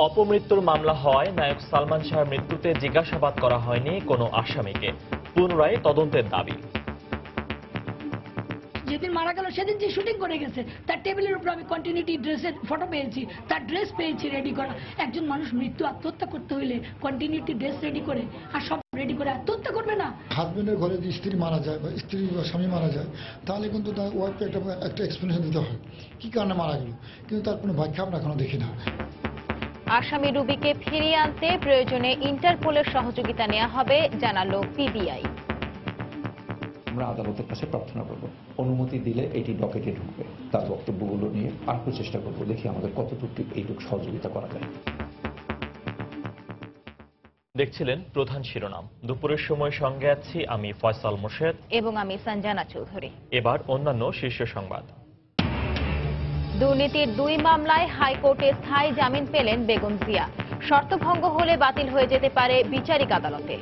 অপমৃত্যুর মামলা হওয়ায় নায়ক সালমান শাহর মৃত্যুতে জিজ্ঞাসাবাদ করা হয়নি কোনো আসামিকে। পুনরায় তদন্তের দাবি। যেদিন মারা গেল সেদিন যে শুটিং করে গেছে তার টেবিলের উপর আমি কন্টিনিউটি ড্রেসের ফটো পেয়েছি, তার ড্রেস পেয়েছি রেডি করা। একজন মানুষ মৃত্যু আত্মহত্যা করতে হইলে কন্টিনিউটি ড্রেস রেডি করে আর সব রেডি করে আত্মহত্যা করবে না। হাজবেন্ডের ঘরে যদি স্ত্রী মারা যায় বা স্ত্রী বা স্বামী মারা যায় তাহলে কিন্তু তার ওয়াইফকে একটা এক্সপ্লেনেশন দিতে হয় কি কারণে মারা গেল, কিন্তু তার কোনো ব্যাখ্যা আমরা এখনো দেখি না। আসামি রুবিকে ফিরিয়ে আনতে প্রয়োজনে ইন্টারপোলের সহযোগিতা নেওয়া হবে জানালো পিবিআই। আমরা আদালতের কাছে প্রার্থনা করব, অনুমতি দিলে এটি ডকেটে ঢুকবে। তার বক্তব্যগুলো নিয়ে আরেকটু চেষ্টা করব, দেখি আমাদের কতটুকু এইটুকু সহযোগিতা করা যায়। দেখছিলেন প্রধান শিরোনাম। দুপুরের সময় সঙ্গে আছি আমি ফয়সাল মোর্শেদ এবং আমি সঞ্জানা চৌধুরী। এবার অন্যান্য শীর্ষ সংবাদ। দুর্নীতির 2 মামলায় হাইকোর্টে স্থায়ী জামিন পেলেন বেগম জিয়া। শর্তভঙ্গ হলে বাতিল হয়ে যেতে পারে বিচারিক আদালতে।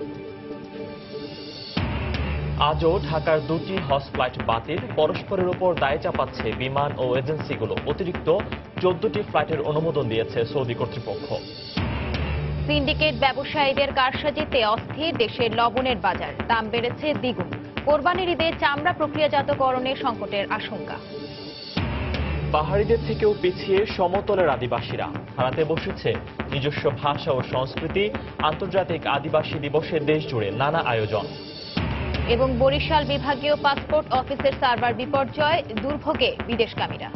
আজও ঢাকার 2টি হজ ফ্লাইট বাতিল, পরস্পরের উপর দায় চাপাচ্ছে বিমান ও এজেন্সিগুলো। অতিরিক্ত 14টি ফ্লাইটের অনুমোদন দিয়েছে সৌদি কর্তৃপক্ষ। সিন্ডিকেট ব্যবসায়ীদের কারসাজিতে অস্থির দেশের লবণের বাজার, দাম বেড়েছে দ্বিগুণ। কোরবানির ঈদে চামড়া প্রক্রিয়াজাতকরণে সংকটের আশঙ্কা। পাহাড়িদের থেকেও পিছিয়ে সমতলের আদিবাসীরা, হারাতে বসেছে নিজস্ব ভাষা ও সংস্কৃতি। আন্তর্জাতিক আদিবাসী দিবসে দেশ জুড়ে নানা আয়োজন। এবং বরিশাল বিভাগীয় পাসপোর্ট অফিসের সার্ভার বিপর্যয়, দুর্ভোগে বিদেশগামীরা।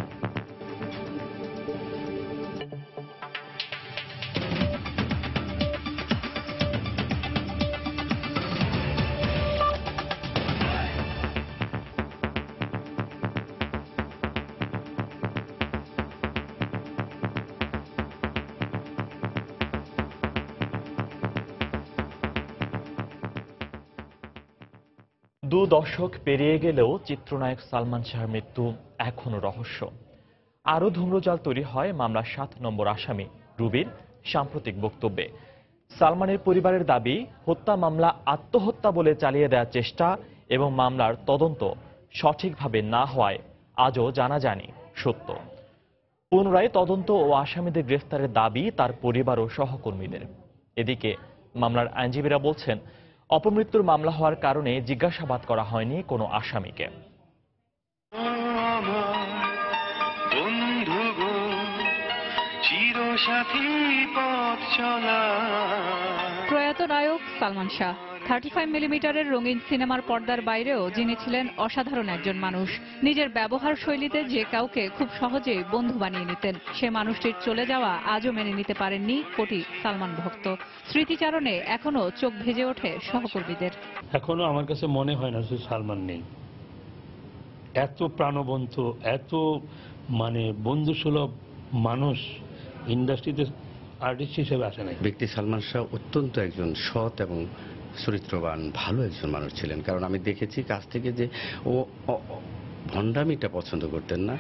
দু দশক পেরিয়ে গেলেও চিত্রনায়ক সালমান শাহর মৃত্যু এখনো রহস্য। আরও ধূম্রজাল তৈরি হয় মামলার 7 নম্বর আসামি রুবির সাম্প্রতিক বক্তব্যে। সালমানের পরিবারের দাবি, হত্যা মামলা আত্মহত্যা বলে চালিয়ে দেওয়ার চেষ্টা এবং মামলার তদন্ত সঠিকভাবে না হওয়ায় আজও জানা যায়নি সত্য। পুনরায় তদন্ত ও আসামিদের গ্রেফতারের দাবি তার পরিবার ও সহকর্মীদের। এদিকে মামলার আইনজীবীরা বলছেন, অপমৃত্যুর মামলা হওয়ার কারণে জিজ্ঞাসাবাদ করা হয়নি কোনো আসামিকে। প্রয়াত নায়ক সালমান শাহ 35 মিলিমিটারের রঙিন সিনেমার পর্দার বাইরেও যিনি ছিলেন অসাধারণ একজন মানুষ। নিজের ব্যবহার শৈলীতে যে কাউকে খুব সহজেই বন্ধু বানিয়ে নিতেন। সে মানুষটির চলে যাওয়া আজও মেনে নিতে পারেননি কোটি সালমান ভক্ত। স্মৃতিচারণে এখনো চোখ ভেজে ওঠে সহকর্মীদের। এখনো আমার কাছে মনে হয় না যে সালমান নেই। এত প্রাণবন্ত, এত বন্ধুসুলভ মানুষ ইন্ডাস্ট্রিতে আর্টিস্ট হিসেবে আসে নাই। ব্যক্তি সালমান শাহ অত্যন্ত একজন সৎ এবং চরিত্রবান ভালো একজন মানুষ ছিলেন। কারণ আমি দেখেছি কাছ থেকে যে ও ভণ্ডামিটা পছন্দ করতেন না।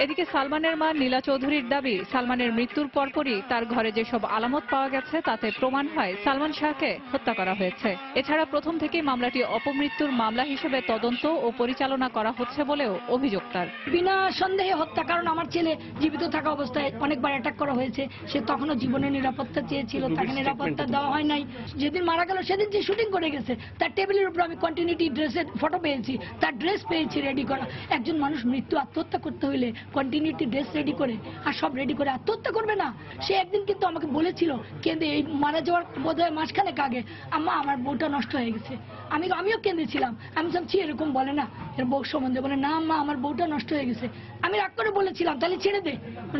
এদিকে সালমানের মা নীলা চৌধুরীর দাবি, সালমানের মৃত্যুর পরপরই তার ঘরে যেসব আলামত পাওয়া গেছে তাতে প্রমাণ হয় সালমান শাহকে হত্যা করা হয়েছে। এছাড়া প্রথম থেকেই মামলাটি অপমৃত্যুর মামলা হিসেবে তদন্ত ও পরিচালনা করা হচ্ছে বলেও অভিযোগ তার। বিনা সন্দেহে হত্যা, কারণ আমার ছেলে জীবিত থাকা অবস্থায় অনেকবার অ্যাটাক করা হয়েছে। সে তখনও জীবনের নিরাপত্তা চেয়েছিল, তাকে নিরাপত্তা দেওয়া হয় নাই। যেদিন মারা গেল সেদিন যে শুটিং করে গেছে তার টেবিলের উপর আমি কন্টিনিউটি ড্রেসের ফটো পেয়েছি, তার ড্রেস পেয়েছি রেডি করা। একজন মানুষ মৃত্যু আত্মহত্যা করতে হইলে কন্টিনিউটি ড্রেস রেডি করে আর সব রেডি করে আত্মহত্যা করবে না। সে একদিন কিন্তু আমাকে বলেছিল, কেঁদে, এই মারা যাওয়ার বোধহয় মাসখানেক আগে, আম্মা আমার বউটা নষ্ট হয়ে গেছে। আমিও কেঁদেছিলাম। আমি ভাবছি এরকম বলে না এর বউ সম্বন্ধে, বলে না আম্মা আমার বউটা নষ্ট হয়ে গেছে। আমি রাগ করে বলেছিলাম তাহলে ছেড়ে দে,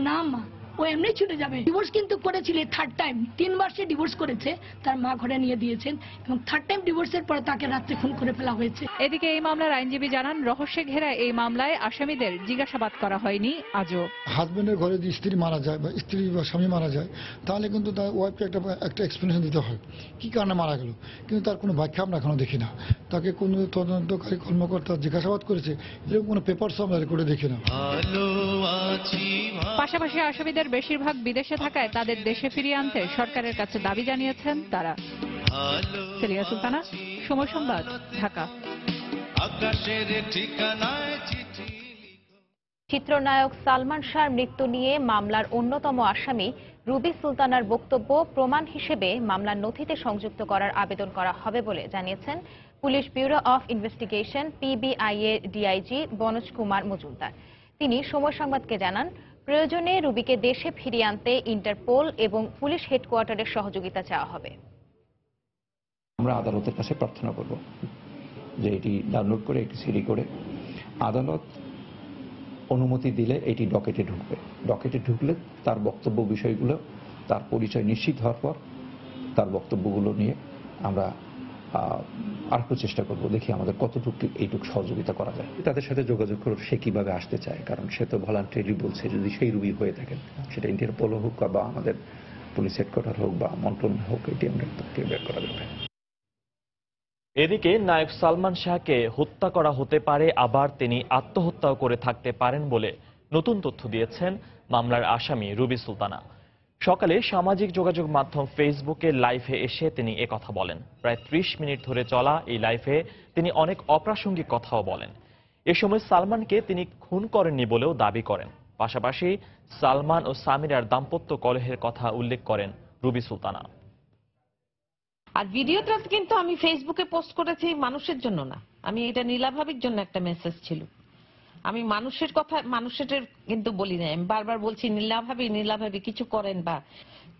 না আম্মা ও এমনি ছুটে যাবে। ডিভোর্স কিন্তু করেছিল 3rd টাইম, 3 বার সে ডিভোর্স করেছে, তার মা ঘরে নিয়ে দিয়েছেন এবং 3rd টাইম ডিভোর্সের পরে তাকে রাত্রে খুন করে ফেলা হয়েছে। এদিকে এই মামলার আইনজীবী জানান, রহস্যে ঘেরা এই মামলায় আসামিদের জিজ্ঞাসাবাদ করা হয়নি আজও। হাজবেন্ডের ঘরে যদি স্ত্রী মারা যায় বা স্ত্রী বা স্বামী মারা যায় তাহলে কিন্তু তার ওয়াইফকে একটা এক্সপ্লেনেশন দিতে হয় কি কারণে মারা গেল, কিন্তু তার কোনো ব্যাখ্যা আমরা এখনো দেখি না। তাকে কোনো তদন্তকারী কর্মকর্তা জিজ্ঞাসাবাদ করেছে এরকম কোনো পেপারস আমরা রেকর্ডে দেখি না। পাশাপাশি আসামিদের বেশিরভাগ বিদেশে থাকায় তাদের দেশে ফিরিয়ে আনতে সরকারের কাছে দাবি জানিয়েছেন তারা। সেলিয়া সুলতানা, সময় সংবাদ, ঢাকা। চিত্রনায়ক সালমান শাহর মৃত্যু নিয়ে মামলার অন্যতম আসামি রুবি সুলতানার বক্তব্য প্রমাণ হিসেবে মামলার নথিতে সংযুক্ত করার আবেদন করা হবে বলে জানিয়েছেন police bureau of investigation PBI এর ডিআইজি বনোজ কুমার মজুমদার। তিনি সময় সংবাদকে জানান, প্রয়োজনে রুবিকে দেশে ফিরিয়ে আনতে ইন্টারপোল এবং পুলিশ হেডকোয়ার্টারের সহযোগিতা চাওয়া হবে। আমরা আদালতের কাছে প্রার্থনা করব যে এটি ডাউনলোড করে একটি সিডি করে আদালত অনুমতি দিলে এটি ডকেটে ঢুকবে। ডকেটে ঢুকলে তার বক্তব্য বিষয়গুলো, তার পরিচয় নিশ্চিত হওয়ার পর তার বক্তব্যগুলো নিয়ে আমরা আরেকটু চেষ্টা করব, দেখি আমাদের কতটুকু এইটুকু সহযোগিতা করা যায়। তাদের সাথে যোগাযোগ করে সে কিভাবে আসতে চায়, কারণ সে তো ভলান্টারি বলছে। যদি সেই রুবি হয়ে থাকেন, সেটা ইন্টারপোল হোক বা আমাদের পুলিশ হেডকোয়ার্টার হোক বা মন্ত্রণালয় হোক, এটি আমরা বের করা যাবে। এদিকে নায়ক সালমান শাহকে হত্যা করা হতে পারে, আবার তিনি আত্মহত্যাও করে থাকতে পারেন বলে নতুন তথ্য দিয়েছেন মামলার আসামি রুবি সুলতানা। সকালে সামাজিক যোগাযোগ মাধ্যম ফেসবুকে লাইভে এসে তিনি একথা বলেন। প্রায় 30 মিনিট ধরে চলা এই লাইভে তিনি অনেক অপ্রাসঙ্গিক কথাও বলেন। এ সময় সালমানকে তিনি খুন করেননি বলেও দাবি করেন। পাশাপাশি সালমান ও সামিরার দাম্পত্য কলহের কথা উল্লেখ করেন রুবি সুলতানা। আর ভিডিওটা কিন্তু আমি ফেসবুকে পোস্ট করেছি মানুষের জন্য না, আমি এটা নীলা ভাবির জন্য একটা মেসেজ ছিল। আমি মানুষের কথা মানুষের কিন্তু বলি না, আমি বারবার বলছি নীলা ভাবি কিছু করেন, বা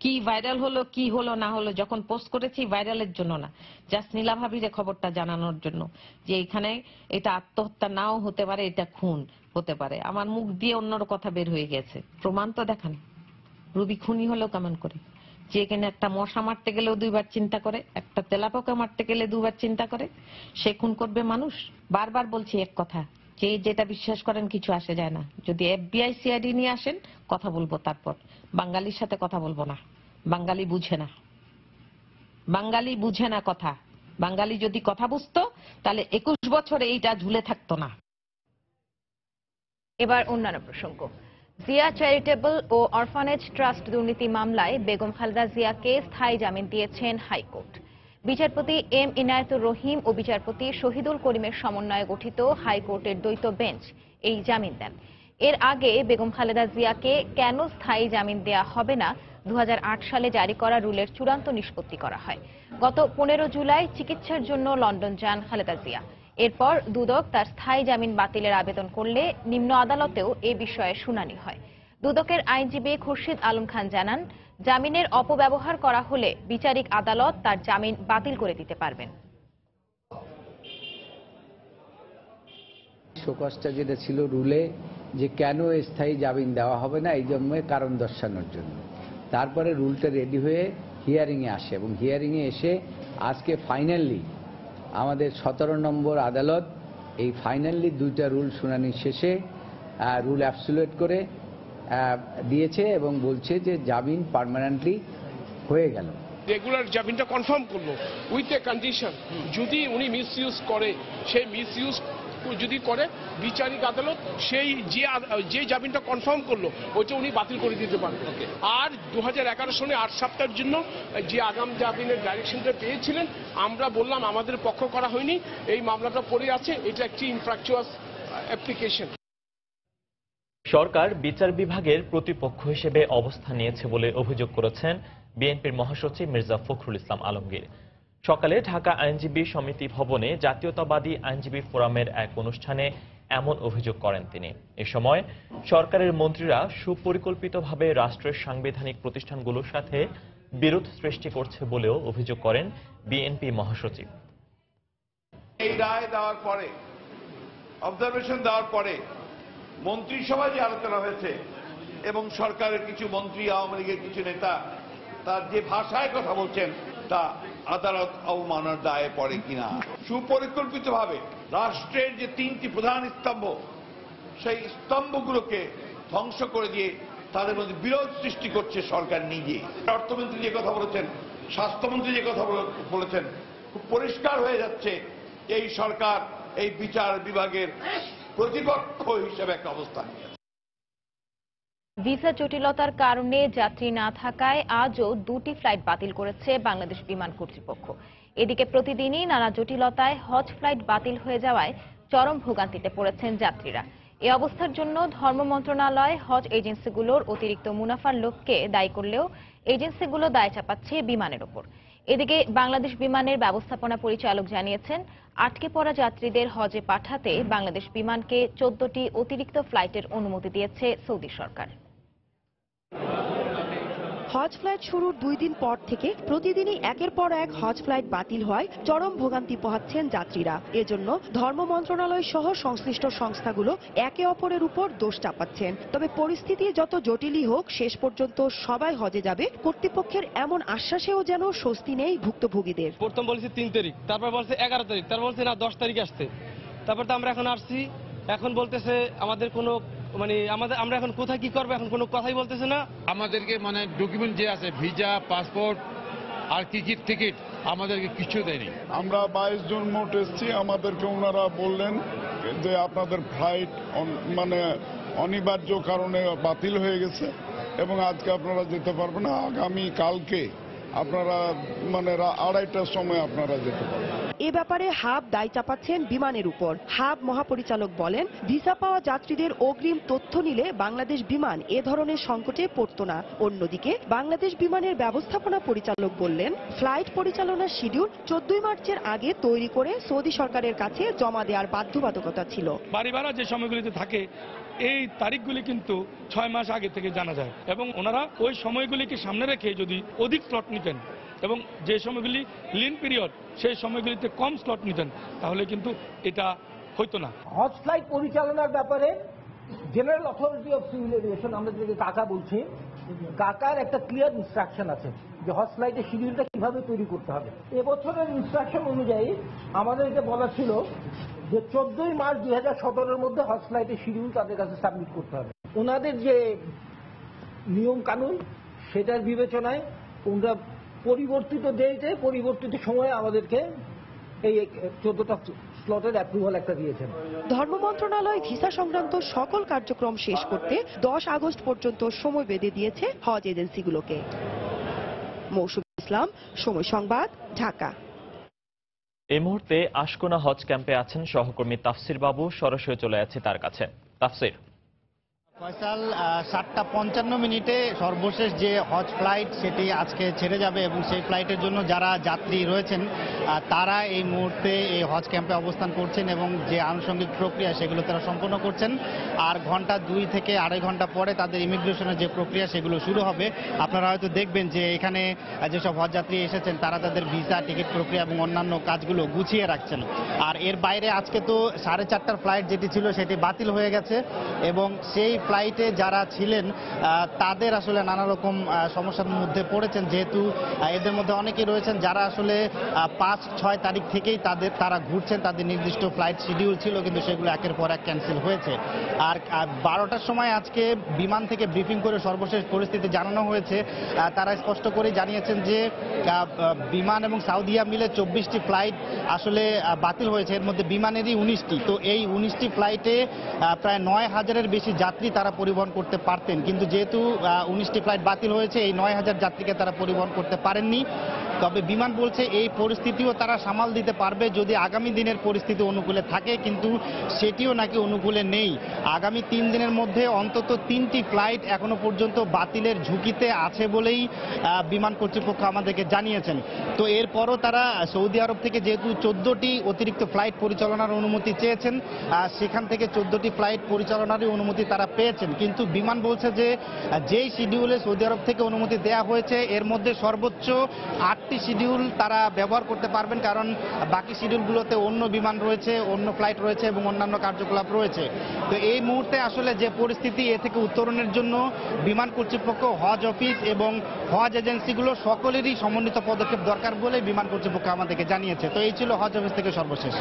কি ভাইরাল হলো কি হলো না হলো, যখন পোস্ট করেছি ভাইরালের জন্য না, জাস্ট নীলা ভাবির খবরটা জানানোর জন্য যে এখানে এটা আত্মহত্যা নাও হতে পারে, এটা খুন হতে পারে। আমার মুখ দিয়ে অন্যর কথা বের হয়ে গেছে, প্রমাণ তো দেখান। রুবি খুনি হলো কেমন করে? যে এখানে একটা মশা মারতে গেলেও 2 বার চিন্তা করে, একটা তেলাপোকা মারতে গেলে 2 বার চিন্তা করে, সে খুন করবে মানুষ? বারবার বলছি এক কথা, যে যেটা বিশ্বাস করেন কিছু আসে যায় না। যদি FBI CID নিয়ে আসেন কথা বলবো, তারপর বাঙালির সাথে কথা বলবো না। বাঙালি বুঝে না, বাঙালি বুঝে না কথা। বাঙালি যদি কথা বুঝতো তাহলে 21 বছর এইটা ঝুলে থাকতো না। এবার অন্যান্য প্রসঙ্গ। জিয়া চ্যারিটেবল ও অরফানেজ ট্রাস্ট দুর্নীতি মামলায় বেগম খালেদা জিয়াকে স্থায়ী জামিন দিয়েছেন হাইকোর্ট। বিচারপতি M ইনায়েতুর রহিম ও বিচারপতি শহীদুল করিমের সমন্বয়ে গঠিত হাইকোর্টের দ্বৈত বেঞ্চ এই জামিন দেন। এর আগে বেগম খালেদা জিয়াকে কেন স্থায়ী জামিন দেয়া হবে না 2008 সালে জারি করা রুলের চূড়ান্ত নিষ্পত্তি করা হয়। গত 15 জুলাই চিকিৎসার জন্য লন্ডন যান খালেদা জিয়া। এরপর দুদক তার স্থায়ী জামিন বাতিলের আবেদন করলে নিম্ন আদালতেও এ বিষয়ে শুনানি হয়। দুদকের আইনজীবী খুরশিদ আলম খান জানান, জামিনের অপব্যবহার করা হলে বিচারিক আদালত তার জামিন বাতিল করে দিতে পারবেন। শোকজটা যেটা ছিল রুলে, যে কেন স্থায়ী জামিন দেওয়া হবে না, এই জন্য কারণ দর্শানোর জন্য। তারপরে রুলটা রেডি হয়ে হিয়ারিংয়ে আসে, এবং হিয়ারিংয়ে এসে আজকে ফাইনালি আমাদের 17 নম্বর আদালত এই ফাইনালি 2টা রুল শুনানি শেষে রুল অ্যাবসলিউট করে দিয়েছে এবং বলছে যে জামিন পার্মানেন্টলি হয়ে গেল। রেগুলার জামিনটা কনফার্ম করলো উইথ এ কন্ডিশন, যদি উনি মিসইউজ করে, সেই মিসইউজ যদি করে বিচারিক আদালত সেই যে জামিনটা কনফার্ম করলো ওইটা উনি বাতিল করে দিতে পারবেন। আর 2011 সনে 8 সপ্তাহের জন্য যে আগাম জামিনের ডাইরেকশনটা পেয়েছিলেন, আমরা বললাম আমাদের পক্ষ করা হয়নি, এই মামলাটা পড়ে আছে, এটা একটি ইনফ্র্যাকচুয়াস অ্যাপ্লিকেশন। সরকার বিচার বিভাগের প্রতিপক্ষ হিসেবে অবস্থান নিয়েছে বলে অভিযোগ করেছেন বিএনপির মহাসচিব মির্জা ফখরুল ইসলাম আলমগীর। সকালে ঢাকা আইনজীবী সমিতি ভবনে জাতীয়তাবাদী আইনজীবী ফোরামের এক অনুষ্ঠানে এমন অভিযোগ করেন তিনি। এ সময় সরকারের মন্ত্রীরা সুপরিকল্পিতভাবে রাষ্ট্রের সাংবিধানিক প্রতিষ্ঠানগুলোর সাথে বিরোধ সৃষ্টি করছে বলেও অভিযোগ করেন বিএনপি মহাসচিব। এই রায় দেওয়ার পরে, অবজারভেশন দেওয়ার পরে মন্ত্রিসভায় যে আলোচনা হয়েছে এবং সরকারের কিছু মন্ত্রী, আওয়ামী লীগের কিছু নেতা তার যে ভাষায় কথা বলছেন তা আদালত অবমাননার দায়ে পড়ে কিনা। সুপরিকল্পিতভাবে রাষ্ট্রের যে 3টি প্রধান স্তম্ভ, সেই স্তম্ভগুলোকে ধ্বংস করে দিয়ে তাদের মধ্যে বিরোধ সৃষ্টি করছে সরকার নিজে। অর্থমন্ত্রী যে কথা বলেছেন, স্বাস্থ্যমন্ত্রী যে কথা বলেছেন, খুব পরিষ্কার হয়ে যাচ্ছে এই সরকার এই বিচার বিভাগের প্রতিপক্ষ হিসেবে একটা অবস্থান নিয়েছে। ভিসা জটিলতার কারণে যাত্রী না থাকায় আজও 2টি ফ্লাইট বাতিল করেছে বাংলাদেশ বিমান কর্তৃপক্ষ। এদিকে প্রতিদিনই নানা জটিলতায় হজ ফ্লাইট বাতিল হয়ে যাওয়ায় চরম ভোগান্তিতে পড়েছেন যাত্রীরা। এই অবস্থার জন্য ধর্ম মন্ত্রণালয় হজ এজেন্সিগুলোর অতিরিক্ত মুনাফার লোককে দায়ী করলেও এজেন্সিগুলো দায় চাপাচ্ছে বিমানের ওপর। এদিকে বাংলাদেশ বিমানের ব্যবস্থাপনা পরিচালক জানিয়েছেন, আটকে পড়া যাত্রীদের হজে পাঠাতে বাংলাদেশ বিমানকে 14টি অতিরিক্ত ফ্লাইটের অনুমতি দিয়েছে সৌদি সরকার। হজ ফ্লাইট শুরুর 2 দিন পর থেকে প্রতিদিনই একের পর এক হজ ফ্লাইট বাতিল হয় চরম ভোগান্তি পোহাচ্ছেন যাত্রীরা। এজন্য ধর্ম মন্ত্রণালয় সহ সংশ্লিষ্ট সংস্থাগুলো একে অপরের উপর দোষ চাপাচ্ছেন। তবে পরিস্থিতি যত জটিলই হোক, শেষ পর্যন্ত সবাই হজে যাবে কর্তৃপক্ষের এমন আশ্বাসেও যেন স্বস্তি নেই ভুক্তভোগীদের। প্রথম বলছে 3 তারিখ, তারপর বলছে 11 তারিখ, তারপর বলছে না 10 তারিখ আসতে। তারপর তো আমরা এখন আসছি, এখন বলতেছে আমাদের কোনো আমরা এখন কোথায় কি করবো, এখন কোনো কথাই বলতেছে না। আমাদেরকে ডকুমেন্ট যে আছে ভিসা, পাসপোর্ট আর টিকিট আমাদেরকে কিছু দেয়নি। আমরা 22 জন মোট এসেছি, আমাদেরকে ওনারা বললেন যে আপনাদের ফ্লাইট অনিবার্য কারণে বাতিল হয়ে গেছে এবং আজকে আপনারা যেতে পারবেন না, আগামী কালকে আপনারা 2:30টার সময় আপনারা যেতে পারবেন। এ ব্যাপারে হাব দায় চাপাচ্ছেন বিমানের উপর। হাব মহাপরিচালক বলেন, ভিসা পাওয়া যাত্রীদের অগ্রিম তথ্য নিলে বাংলাদেশ বিমান এ ধরনের সংকটে পড়ত না। অন্যদিকে বাংলাদেশ বিমানের ব্যবস্থাপনা পরিচালক বললেন, ফ্লাইট পরিচালনার শিডিউল 14 মার্চের আগে তৈরি করে সৌদি সরকারের কাছে জমা দেওয়ার বাধ্যবাধকতা ছিল। বাড়ি ভাড়া যে সময়গুলিতে থাকে এই তারিখগুলি কিন্তু 6 মাস আগে থেকে জানা যায় এবং ওনারা ওই সময়গুলিকে সামনে রেখে যদি অধিক স্লট নিতেন এবং যে সময়গুলি লিন পিরিয়ড সেই সময়গুলিতে কম স্লট নিতেন তাহলে কিন্তু এটা হইতো না। হজ ফ্লাইট পরিচালনার ব্যাপারে general authority of civil aviation, আমরা যেটাকে কাকা বলছি, কাকার একটা ক্লিয়ার ইনস্ট্রাকশন আছে যে হজ ফ্লাইটের শিডিউলটা কিভাবে তৈরি করতে হবে। এবছরের ইনস্ট্রাকশন অনুযায়ী আমাদের এটা বলা ছিল যে 14 মার্চ 2017-এর মধ্যে হজ ফ্লাইটের শিডিউল তাদের কাছে সাবমিট করতে হবে। ওনাদের যে নিয়ম কানুন সেটার বিবেচনায় ওনারা পরিবর্তিত ডেটে পরিবর্তিত সময়ে আমাদেরকে এই 14টা স্লটের অ্যাপ্রুভাল একটা দিয়েছেন। ধর্ম মন্ত্রণালয় ভিসা সংক্রান্ত সকল কার্যক্রম শেষ করতে 10 আগস্ট পর্যন্ত সময় বেঁধে দিয়েছে হজ এজেন্সিগুলোকে। মৌসুমী ইসলাম, সময় সংবাদ, ঢাকা। এই মুহূর্তে আশকোনা হজ ক্যাম্পে আছেন সহকর্মী তাফসির বাবু, সরাসরি চলে যাচ্ছে তার কাছে। তাফসির। ফয়সাল, 7:55 সর্বশেষ যে হজ ফ্লাইট সেটি আজকে ছেড়ে যাবে এবং সেই ফ্লাইটের জন্য যারা যাত্রী রয়েছেন তারা এই মুহূর্তে এই হজ ক্যাম্পে অবস্থান করছেন এবং যে আনুষঙ্গিক প্রক্রিয়া সেগুলো তারা সম্পন্ন করছেন। আর ঘন্টা 2 থেকে 2.5 ঘন্টা পরে তাদের ইমিগ্রেশনের যে প্রক্রিয়া সেগুলো শুরু হবে। আপনারা হয়তো দেখবেন যে এখানে যেসব হজযাত্রী এসেছেন তারা তাদের ভিসা, টিকিট প্রক্রিয়া এবং অন্যান্য কাজগুলো গুছিয়ে রাখছেন। আর এর বাইরে আজকে তো 4:30টার ফ্লাইট যেটি ছিল সেটি বাতিল হয়ে গেছে এবং সেই ফ্লাইটে যারা ছিলেন তাদের আসলে নানা রকম সমস্যার মধ্যে পড়েছেন, যেহেতু এদের মধ্যে অনেকেই রয়েছেন যারা আসলে 5-6 তারিখ থেকেই তারা ঘুরছেন, তাদের নির্দিষ্ট ফ্লাইট শিডিউল ছিল কিন্তু সেগুলো একের পর এক ক্যান্সেল হয়েছে। আর 12টার সময় আজকে বিমান থেকে ব্রিফিং করে সর্বশেষ পরিস্থিতি জানানো হয়েছে। তারা স্পষ্ট করে জানিয়েছেন যে বিমান এবং সাউদিয়া মিলে 24টি ফ্লাইট আসলে বাতিল হয়েছে, এর মধ্যে বিমানেরই 19টি। তো এই 19টি ফ্লাইটে প্রায় 9,000-এর বেশি যাত্রী তারা পরিবহন করতে পারতেন, কিন্তু যেহেতু 19টি ফ্লাইট বাতিল হয়েছে এই 9,000 যাত্রীকে তারা পরিবহন করতে পারেননি। তবে বিমান বলছে এই পরিস্থিতিও তারা সামাল দিতে পারবে যদি আগামী দিনের পরিস্থিতি অনুকূলে থাকে, কিন্তু সেটিও নাকি অনুকূলে নেই। আগামী 3 দিনের মধ্যে অন্তত 3টি ফ্লাইট এখনো পর্যন্ত বাতিলের ঝুঁকিতে আছে বলেই বিমান কর্তৃপক্ষ আমাদেরকে জানিয়েছেন। তো এরপরও তারা সৌদি আরব থেকে যেহেতু 14টি অতিরিক্ত ফ্লাইট পরিচালনার অনুমতি চেয়েছেন, সেখান থেকে 14টি ফ্লাইট পরিচালনার অনুমতি তারা পেয়েছেন, কিন্তু বিমান বলছে যে যেই শিডিউলে সৌদি আরব থেকে অনুমতি দেওয়া হয়েছে এর মধ্যে সর্বোচ্চ 8টি শিডিউল তারা ব্যবহার করতে পারবেন, কারণ বাকি শিডিউলগুলোতে অন্য বিমান রয়েছে, অন্য ফ্লাইট রয়েছে এবং অন্যান্য কার্যকলাপ রয়েছে। তো এই মুহূর্তে আসলে যে পরিস্থিতি, এ থেকে উত্তরণের জন্য বিমান কর্তৃপক্ষ, হজ অফিস এবং হজ এজেন্সিগুলো সকলেরই সমন্বিত পদক্ষেপ দরকার বলে বিমান কর্তৃপক্ষ আমাদেরকে জানিয়েছে। তো এই ছিল হজ অফিস থেকে সর্বশেষ।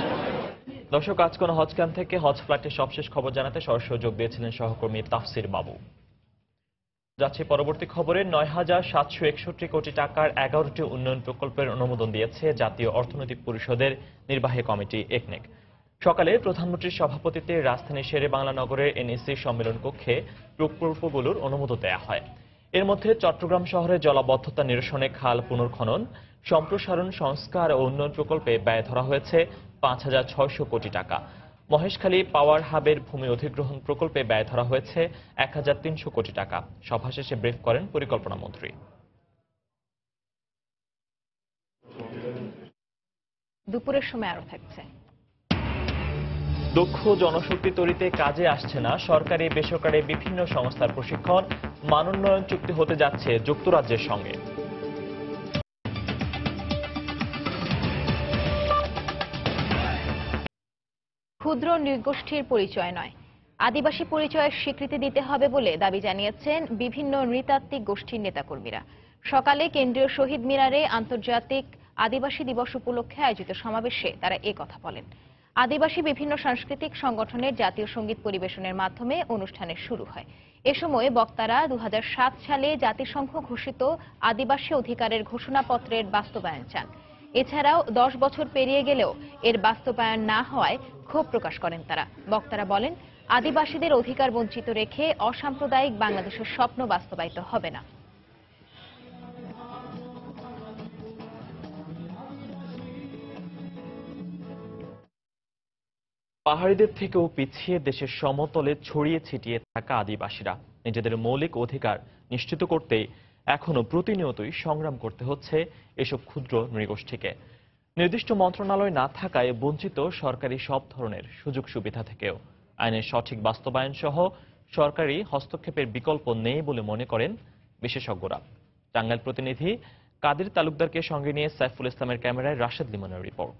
দর্শক, আজকোনা হজ ক্যাম্প থেকে হজ ফ্লাইটের সবশেষ খবর জানাতে সরাসরি যোগ দিয়েছিলেন সহকর্মী তাফসির বাবু। যাচ্ছে পরবর্তী খবরে। 9,761 কোটি টাকার 11টি উন্নয়ন প্রকল্পের অনুমোদন দিয়েছে জাতীয় অর্থনৈতিক পরিষদের নির্বাহী কমিটি একনেক। সকালে প্রধানমন্ত্রীর সভাপতিত্বে রাজধানীর শেরে বাংলা নগরের এনএসসি সম্মেলন কক্ষে প্রকল্পগুলোর অনুমোদন দেওয়া হয়। এর মধ্যে চট্টগ্রাম শহরে জলাবদ্ধতা নিরসনে খাল পুনর্খনন, সম্প্রসারণ, সংস্কার ও উন্নয়ন প্রকল্পে ব্যয় ধরা হয়েছে 5,600 কোটি টাকা। মহেশখালী পাওয়ার হাবের ভূমি অধিগ্রহণ প্রকল্পে ব্যয় ধরা হয়েছে 1,300 কোটি টাকা। সভা শেষে ব্রিফ করেন পরিকল্পনা মন্ত্রী। দুপুরের সময় আরো থাকছে। দক্ষ জনশক্তি তৈরিতে কাজে আসছে না সরকারি বেসরকারি বিভিন্ন সংস্থার প্রশিক্ষণ। মানোন্নয়ন চুক্তি হতে যাচ্ছে যুক্তরাজ্যের সঙ্গে। ক্ষুদ্র নৃগোষ্ঠীর পরিচয় নয়, আদিবাসী পরিচয়ের স্বীকৃতি দিতে হবে বলে দাবি জানিয়েছেন বিভিন্ন নৃতাত্ত্বিক গোষ্ঠীর নেতাকর্মীরা। সকালে কেন্দ্রীয় শহীদ মিনারে আন্তর্জাতিক আদিবাসী দিবস উপলক্ষে আয়োজিত সমাবেশে তারা কথা বলেন। আদিবাসী বিভিন্ন সাংস্কৃতিক সংগঠনের জাতীয় সঙ্গীত পরিবেশনের মাধ্যমে অনুষ্ঠানের শুরু হয়। এ সময় বক্তারা 2007 সালে জাতিসংঘ ঘোষিত আদিবাসী অধিকারের ঘোষণাপত্রের বাস্তবায়ন চান। এছাড়াও 10 বছর পেরিয়ে গেলেও এর বাস্তবায়ন না হওয়ায় ক্ষোভ প্রকাশ করেন তারা। বক্তারা বলেন, আদিবাসীদের অধিকার বঞ্চিত রেখে অসাম্প্রদায়িক বাংলাদেশের স্বপ্ন বাস্তবায়িত হবে না। পাহাড়িদের থেকেও পিছিয়ে দেশের সমতলে ছড়িয়ে ছিটিয়ে থাকা আদিবাসীরা নিজেদের মৌলিক অধিকার নিশ্চিত করতে এখনো প্রতিনিয়তই সংগ্রাম করতে হচ্ছে এসব ক্ষুদ্র নৃগোষ্ঠীকে। নির্দিষ্ট মন্ত্রণালয় না থাকায় বঞ্চিত সরকারি সব ধরনের সুযোগ সুবিধা থেকেও। আইনের সঠিক বাস্তবায়ন সহ সরকারি হস্তক্ষেপের বিকল্প নেই বলে মনে করেন বিশেষজ্ঞরা। টাঙ্গাইল প্রতিনিধি কাদের তালুকদারকে সঙ্গে নিয়ে সাইফুল ইসলামের ক্যামেরায় রাশেদ লিমনের রিপোর্ট।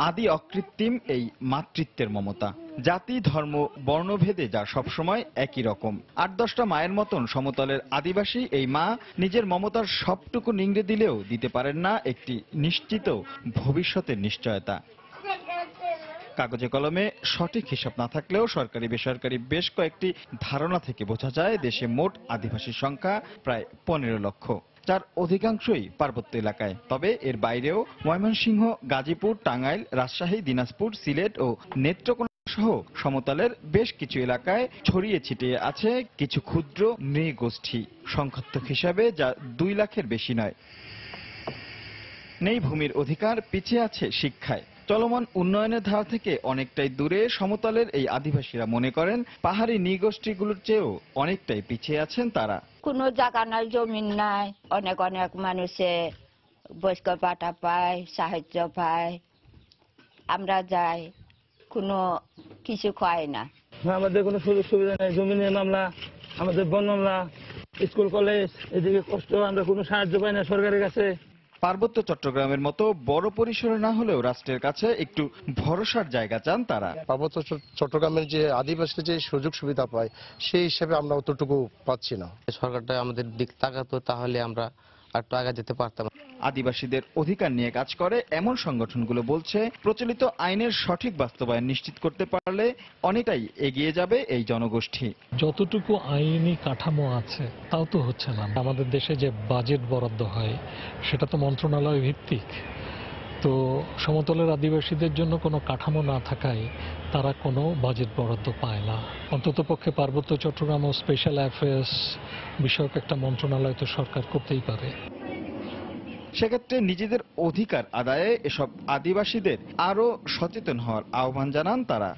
আদি অকৃত্রিম এই মাতৃত্বের মমতা, জাতি ধর্ম বর্ণভেদে যা সবসময় একই রকম। 8-10টা মায়ের মতন সমতলের আদিবাসী এই মা নিজের মমতার সবটুকু নিংড়ে দিলেও দিতে পারেন না একটি নিশ্চিত ভবিষ্যতের নিশ্চয়তা। কাগজে কলমে সঠিক হিসাব না থাকলেও সরকারি বেসরকারি বেশ কয়েকটি ধারণা থেকে বোঝা যায় দেশে মোট আদিবাসীর সংখ্যা প্রায় 15 লক্ষ, যার অধিকাংশই পার্বত্য এলাকায়। তবে এর বাইরেও ময়মনসিংহ, গাজীপুর, টাঙ্গাইল, রাজশাহী, দিনাজপুর, সিলেট ও নেত্রকোনা সহ সমতলের বেশ কিছু এলাকায় ছড়িয়ে ছিটিয়ে আছে কিছু ক্ষুদ্র নৃগোষ্ঠী। সংখ্যাত্মক হিসাবে যা 2 লাখের বেশি নয়। নেই ভূমির অধিকার, পিছিয়ে আছে শিক্ষায়। চলমান উন্নয়নের ধারা থেকে অনেকটাই দূরে সমতলের এই আদিবাসীরা মনে করেন পাহাড়ি নৃগোষ্ঠীগুলোর চেয়েও অনেকটাই পিছিয়ে আছেন তারা। কোনো জায়গা নাই, জমি নাই, অনেক অনেক মানুষে বয়স্ক ভাতা পায়, সাহায্য পায়, আমরা যাই, কোনো কিছু খায় না। আমাদের কোনো সুযোগ সুবিধা নেই, জমি নিয়ে মামলা, আমাদের বন মামলা, স্কুল কলেজ, এদিকে কষ্ট, আমরা কোনো সাহায্য পাই না সরকারের কাছে। পার্বত্য চট্টগ্রামের মতো বড় পরিসরে না হলেও রাষ্ট্রের কাছে একটু ভরসার জায়গা চান তারা। পার্বত্য চট্টগ্রামের যে আদিবাসী যে সুযোগ সুবিধা পায় সেই হিসেবে আমরা অতটুকু পাচ্ছি না। সরকারটা আমাদের দিক তাকাতো তাহলে আমরা একটু আগে যেতে পারতাম। আদিবাসীদের অধিকার নিয়ে কাজ করে এমন সংগঠনগুলো বলছে প্রচলিত আইনের সঠিক বাস্তবায়ন নিশ্চিত করতে পারলে অনেকটাই এগিয়ে যাবে এই জনগোষ্ঠী। যতটুকু আইনি কাঠামো আছে তাও তো হচ্ছে না। আমাদের দেশে যে বাজেট বরাদ্দ হয় সেটা তো মন্ত্রণালয় ভিত্তিক, তো সমতলের আদিবাসীদের জন্য কোনো কাঠামো না থাকায় তারা কোনো বাজেট বরাদ্দ পায় না। অন্ততপক্ষে পার্বত্য চট্টগ্রাম ও স্পেশাল অ্যাফেয়ার্স বিষয়ক একটা মন্ত্রণালয় তো সরকার করতেই পারে। সেক্ষেত্রে নিজেদের অধিকার আদায়ে এসব আদিবাসীদের আরো সচেতন হওয়ার আহ্বান জানান তারা।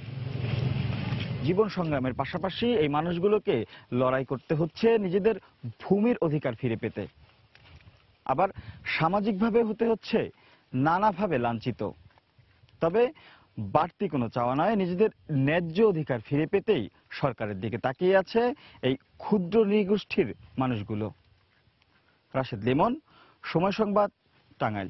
জীবন সংগ্রামের পাশাপাশি এই মানুষগুলোকে লড়াই করতে হচ্ছে নিজেদের ভূমির অধিকার ফিরে পেতে, আবার সামাজিকভাবে হতে হচ্ছে নানাভাবে লাঞ্ছিত। তবে বাড়তি কোনো চাওয়া নয়, নিজেদের ন্যায্য অধিকার ফিরে পেতেই সরকারের দিকে তাকিয়ে আছে এই ক্ষুদ্র নৃগোষ্ঠীর মানুষগুলো। রাশেদ লিমন, সময় সংবাদ, টাঙ্গাইল।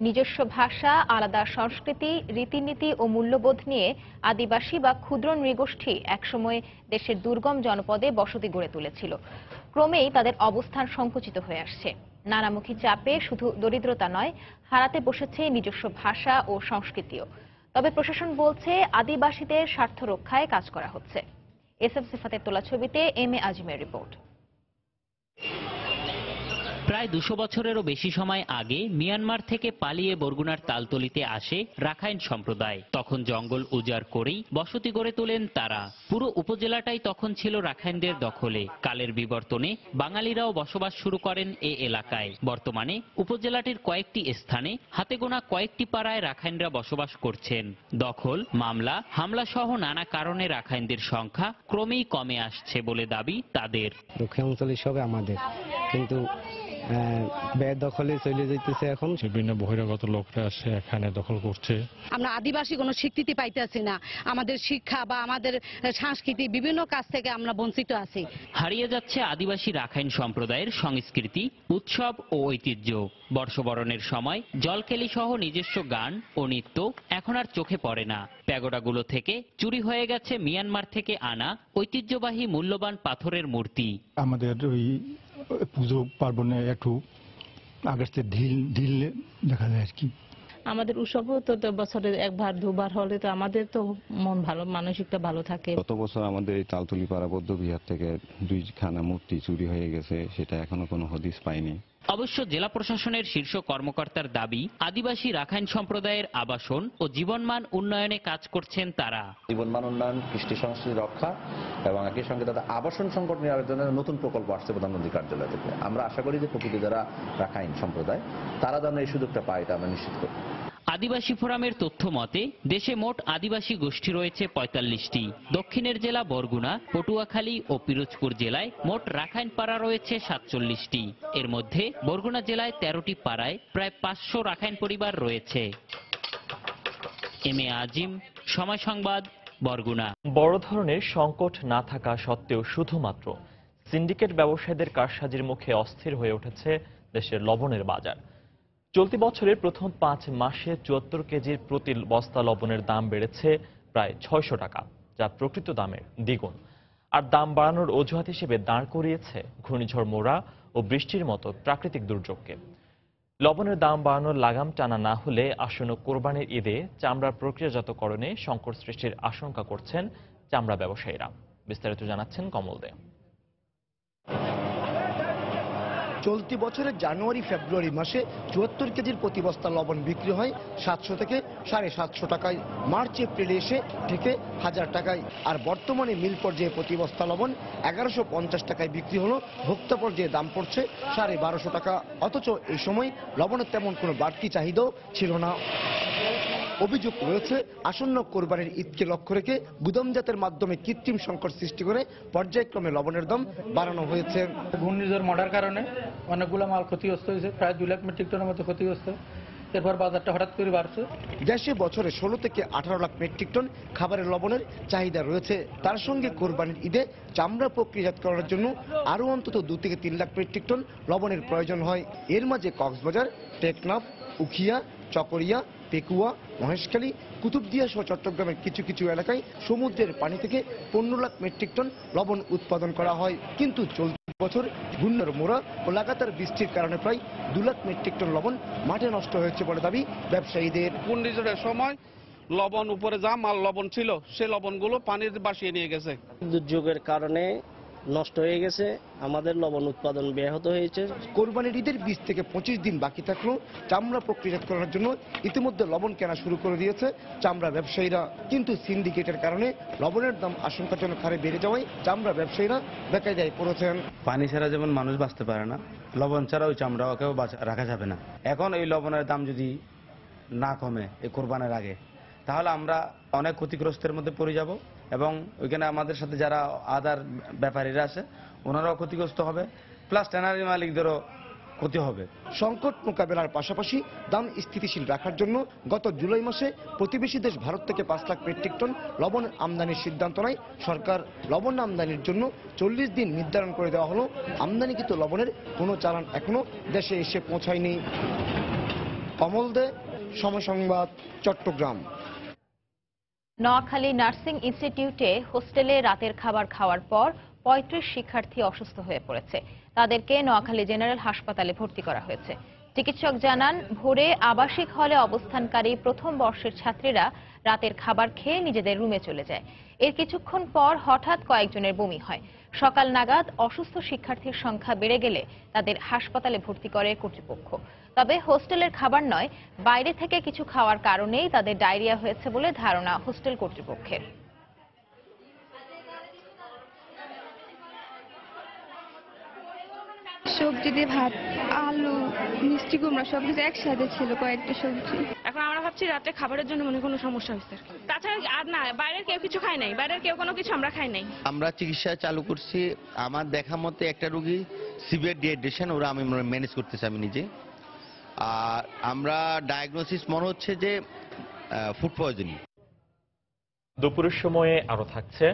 নিজস্ব ভাষা, আলাদা সংস্কৃতি, রীতিনীতি ও মূল্যবোধ নিয়ে আদিবাসী বা ক্ষুদ্র নৃগোষ্ঠী একসময় দেশের দুর্গম জনপদে বসতি গড়ে তুলেছিল। ক্রমেই তাদের অবস্থান সংকুচিত হয়ে আসছে। নানামুখী চাপে শুধু দরিদ্রতা নয়, হারাতে বসেছে নিজস্ব ভাষা ও সংস্কৃতিও। তবে প্রশাসন বলছে আদিবাসীদের স্বার্থ রক্ষায় কাজ করা হচ্ছে। এসএফ সিফাতের তোলা ছবিতে এম এ আজিমের রিপোর্ট। প্রায় 200 বছরেরও বেশি সময় আগে মিয়ানমার থেকে পালিয়ে বরগুনার তালতলিতে আসে রাখাইন সম্প্রদায়। তখন জঙ্গল উজাড় করেই বসতি গড়ে তোলেন তারা। পুরো উপজেলাটাই তখন ছিল রাখাইনদের দখলে। কালের বিবর্তনে বাঙালিরাও বসবাস শুরু করেন এ এলাকায়। বর্তমানে উপজেলাটির কয়েকটি স্থানে হাতে গোনা কয়েকটি পাড়ায় রাখাইনরা বসবাস করছেন। দখল, মামলা, হামলা সহ নানা কারণে রাখাইনদের সংখ্যা ক্রমেই কমে আসছে বলে দাবি তাদের। দক্ষিণ অঞ্চলে সবে আমাদের, কিন্তু বেদখলে চলে যাইতেছে। এখন বিভিন্ন বহিরাগত লোকরা আসে এখানে দখল করছে। আমরা আদিবাসী কোনো স্বীকৃতি পাইতেছি না। আমাদের শিক্ষা বা আমাদের সংস্কৃতি বিভিন্ন কাজ থেকে আমরা বঞ্চিত আছি। হারিয়ে যাচ্ছে আদিবাসী রাখাইন সম্প্রদায়ের সংস্কৃতি, উৎসব ও ঐতিহ্য। বর্ষবরণের সময় জলকেলি সহ নিজস্ব গান ও নৃত্য এখন আর চোখে পড়ে না। প্যাগোডাগুলো থেকে চুরি হয়ে গেছে মিয়ানমার থেকে আনা ঐতিহ্যবাহী মূল্যবান পাথরের মূর্তি। আমাদের ওই পুজো পার্বণে একটু আগের চেয়ে ঢিল দেখা যায় আর কি। আমাদের উৎসবও তো বছরে একবার দুবার হলে তো আমাদের তো মন ভালো, মানসিকটা ভালো থাকে। গত বছর আমাদের এই তালতলি পাড়া বৌদ্ধ বিহার থেকে 2খানা মূর্তি চুরি হয়ে গেছে, সেটা এখনো কোনো হদিস পাইনি। অবশ্য জেলা প্রশাসনের শীর্ষ কর্মকর্তার দাবি, আদিবাসী রাখাইন সম্প্রদায়ের আবাসন ও জীবনমান উন্নয়নে কাজ করছেন তারা। জীবনমান উন্নয়ন, কৃষ্টি সংস্কৃতি রক্ষা এবং একই সঙ্গে তাদের আবাসন সংকট নিরাকরণের জন্য নতুন প্রকল্প আসছে প্রধানমন্ত্রী কার্যালয় থেকে। আমরা আশা করি যে প্রকৃত যারা রাখাইন সম্প্রদায় তারা যেন এই সুযোগটা পায়, এটা আমরা নিশ্চিত করি। আদিবাসী ফোরামের তথ্য মতে দেশে মোট আদিবাসী গোষ্ঠী রয়েছে 45টি। দক্ষিণের জেলা বরগুনা, পটুয়াখালী ও পিরোজপুর জেলায় মোট রাখাইন পাড়া রয়েছে 47টি। এর মধ্যে বরগুনা জেলায় 13টি পাড়ায় প্রায় 500 রাখাইন পরিবার রয়েছে। এম এ আজিম, সময় সংবাদ, বরগুনা। বড় ধরনের সংকট না থাকা সত্ত্বেও শুধুমাত্র সিন্ডিকেট ব্যবসায়ীদের কারসাজির মুখে অস্থির হয়ে উঠেছে দেশের লবণের বাজার। চলতি বছরের প্রথম 5 মাসে 74 কেজির প্রতি বস্তা লবণের দাম বেড়েছে প্রায় 600 টাকা, যা প্রকৃত দামের দ্বিগুণ। আর দাম বাড়ানোর অজুহাত হিসেবে দাঁড় করিয়েছে ঘূর্ণিঝড় মোরা ও বৃষ্টির মতো প্রাকৃতিক দুর্যোগকে। লবণের দাম বাড়ানোর লাগাম টানা না হলে আসন্ন কোরবানির ঈদে চামড়া প্রক্রিয়াজাতকরণে সংকট সৃষ্টির আশঙ্কা করছেন চামড়া ব্যবসায়ীরা। বিস্তারিত জানাচ্ছেন কমল দে। চলতি বছরের জানুয়ারি ফেব্রুয়ারি মাসে 74 কেজির প্রতি বস্তা লবণ বিক্রি হয় 700 থেকে 750 টাকায়। মার্চ এপ্রিলে এসে থেকে 1000 টাকায়। আর বর্তমানে মিল পর্যায়ে প্রতি বস্তা লবণ 1150 টাকায় বিক্রি হলো, ভোক্তা পর্যায়ে দাম পড়ছে 1250 টাকা। অথচ এই সময় লবণের তেমন কোনো বাড়তি চাহিদাও ছিল না। অভিযোগ রয়েছে আসন্ন কোরবানির ঈদকে লক্ষ্য রেখে গুদামজাতের মাধ্যমে কৃত্রিম সংকট সৃষ্টি করে পর্যায়ক্রমে লবণের দাম বাড়ানো হয়েছে। ঘূর্ণিঝড় মোড়ার কারণে অনেকগুলো মাল ক্ষতিগ্রস্ত হয়েছে, প্রায় 2 লাখ মেট্রিক টনের মতো ক্ষতিগ্রস্ত। এরপর বাজারটা হঠাৎ করে বাড়ছে। দেশে বছরে 16 থেকে 18 লাখ মেট্রিক টন খাবারের লবণের চাহিদা রয়েছে। তার সঙ্গে কোরবানির ঈদে চামড়া প্রক্রিয়াজাত করার জন্য আরও অন্তত 2 থেকে 3 লাখ মেট্রিক টন লবণের প্রয়োজন হয়। এর মাঝে কক্সবাজার, টেকনাফ, উখিয়া, চকরিয়া, পেকুয়া, মহেশখালী, কুতুবদিয়া সহ চট্টগ্রামের কিছু কিছু এলাকায় সমুদ্রের পানি থেকে 15 লাখ মেট্রিক টন লবণ উৎপাদন করা হয়। কিন্তু চলতি বছর ঘূর্ণিঝড় মোরা ও লাগাতার বৃষ্টির কারণে প্রায় 2 লাখ মেট্রিক টন লবণ মাঠে নষ্ট হয়েছে বলে দাবি ব্যবসায়ীদের। ঘূর্ণিঝড়ের সময় লবণ উপরে যা মাল লবণ ছিল সে লবণগুলো পানির ভাসিয়ে নিয়ে গেছে। দুর্যোগের কারণে নষ্ট হয়ে গেছে, আমাদের লবণ উৎপাদন ব্যাহত হয়েছে। কোরবানির ঈদের 20 থেকে 25 দিন বাকি থাকলেও চামড়া প্রক্রিয়াজাত করার জন্য ইতিমধ্যে লবণ কেনা শুরু করে দিয়েছে চামড়া ব্যবসায়ীরা। কিন্তু সিন্ডিকেটের কারণে লবণের দাম আশঙ্কাজনক হারে বেড়ে যাওয়ায় চামড়া ব্যবসায়ীরা বেকায়দায় পড়েছেন। পানি ছাড়া যেমন মানুষ বাঁচতে পারে না, লবণ ছাড়া ওই চামড়াকেও রাখা যাবে না। এখন এই লবণের দাম যদি না কমে এই কোরবানের আগে, তাহলে আমরা অনেক ক্ষতিগ্রস্তের মধ্যে পড়ে যাব এবং ওইখানে আমাদের সাথে যারা আদার ব্যাপারীরা আছে ওনারাও ক্ষতিগ্রস্ত হবে, প্লাস ট্যানারি মালিকদেরও ক্ষতি হবে। সংকট মোকাবেলার পাশাপাশি দাম স্থিতিশীল রাখার জন্য গত জুলাই মাসে প্রতিবেশী দেশ ভারত থেকে 5 লাখ মেট্রিক টন লবণ আমদানির সিদ্ধান্ত নেয় সরকার। লবণ আমদানির জন্য 40 দিন নির্ধারণ করে দেওয়া হলো। আমদানিকৃত লবণের কোনো চালান এখনো দেশে এসে পৌঁছায়নি। কমল দে, সময় সংবাদ, চট্টগ্রাম। নোয়াখালী নার্সিং ইনস্টিটিউটে হোস্টেলে রাতের খাবার খাওয়ার পর 35 শিক্ষার্থী অসুস্থ হয়ে পড়েছে। তাদেরকে নোয়াখালী জেনারেল হাসপাতালে ভর্তি করা হয়েছে। চিকিৎসক জানান, ভোরে আবাসিক হলে অবস্থানকারী প্রথম বর্ষের ছাত্রীরা রাতের খাবার খেয়ে নিজেদের রুমে চলে যায়। এর কিছুক্ষণ পর হঠাৎ কয়েকজনের বমি হয়। সকাল নাগাদ অসুস্থ শিক্ষার্থীর সংখ্যা বেড়ে গেলে তাদের হাসপাতালে ভর্তি করে কর্তৃপক্ষ। তবে হোস্টেলের খাবার নয়, বাইরে থেকে কিছু খাওয়ার কারণেই তাদের ডায়রিয়া হয়েছে বলে ধারণা হোস্টেল কর্তৃপক্ষের। সবজি দিয়ে ভাত, আলু, মিষ্টি কুমড়া সবকিছু একসাথে ছিল, কয়েকটা সবজি। এখন আমরা ভাবছি রাতে খাবারের জন্য মনে কোনো সমস্যা হয়েছে। তাছাড়া আর না, বাইরের কেউ কিছু খায় নাই, বাইরের কেউ কোনো কিছু আমরা খাই নাই। আমরা চিকিৎসা চালু করছি। আমার দেখা মতে একটা রোগী সিভিয়ার ডিহাইড্রেশন, ওরা আমি ম্যানেজ করতেছি আমি নিজে। আর আমরা ডায়াগনোসিস মনে হচ্ছে যে ফুড পয়জনিং। দুপুরের সময়ে আরো থাকছে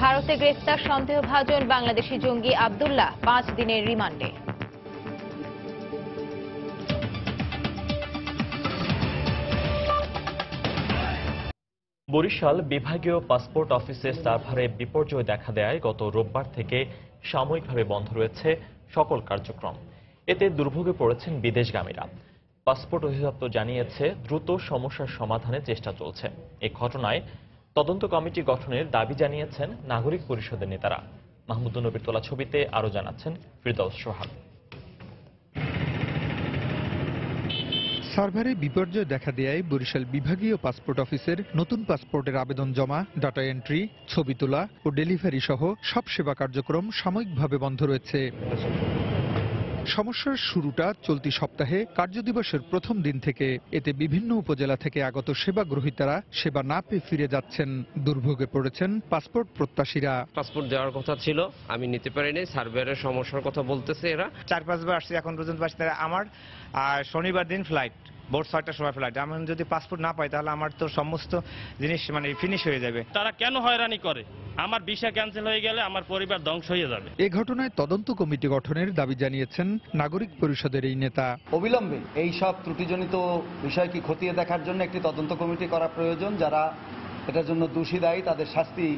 ভারতে গ্রেফতার সন্দেহভাজন বাংলাদেশি জঙ্গি আব্দুল্লাহ 5 দিনের রিমান্ডে। বরিশাল বিভাগীয় পাসপোর্ট অফিসের সার্ভারে বিপর্যয় দেখা দেয় গত রোববার থেকে সাময়িকভাবে বন্ধ রয়েছে সকল কার্যক্রম। এতে দুর্ভোগে পড়েছেন বিদেশগামীরা। পাসপোর্ট অধিদপ্তর জানিয়েছে দ্রুত সমস্যার সমাধানের চেষ্টা চলছে। এই ঘটনায় তদন্ত কমিটি গঠনের দাবি জানিয়েছেন নাগরিক পরিষদের নেতারা। মাহমুদুন নবীর তোলা ছবিতে আরো জানাচ্ছেন ফিরদৌস সোহাগ। সার্ভারে বিপর্যয় দেখা দেয় বরিশাল বিভাগীয় পাসপোর্ট অফিসের নতুন পাসপোর্টের আবেদন জমা, ডাটা এন্ট্রি, ছবি তোলা ও ডেলিভারি সহ সব সেবা কার্যক্রম সাময়িকভাবে বন্ধ রয়েছে। সমস্যার শুরুটা চলতি সপ্তাহে কার্যদিবসের প্রথম দিন থেকে। এতে বিভিন্ন উপজেলা থেকে আগত সেবা গ্রহীতারা সেবা না পেয়ে ফিরে যাচ্ছেন। দুর্ভোগে পড়েছেন পাসপোর্ট প্রত্যাশীরা। পাসপোর্ট দেওয়ার কথা ছিল, আমি নিতে পারিনি। সার্ভারের সমস্যার কথা বলতেছে এরা। 4-5 বার আসছে, এখন পর্যন্ত পাচ্ছি না। আমার শনিবার দিন ফ্লাইট, ভোর 6টার সময় ফ্লাইট। আমি যদি পাসপোর্ট না পাই তাহলে আমার তো সমস্ত জিনিস ফিনিশ হয়ে যাবে। তারা কেন হয়রানি করে? আমার ভিসা ক্যান্সেল হয়ে গেলে আমার পরিবার ধ্বংস হয়ে যাবে। এ ঘটনায় তদন্ত কমিটি গঠনের দাবি জানিয়েছেন নাগরিক পরিষদের এই নেতা। অবিলম্বে এই সব ত্রুটিজনিত বিষয়কে খতিয়ে দেখার জন্য একটি তদন্ত কমিটি করা প্রয়োজন। যারা এটার জন্য দোষী দায়ী তাদের শাস্তি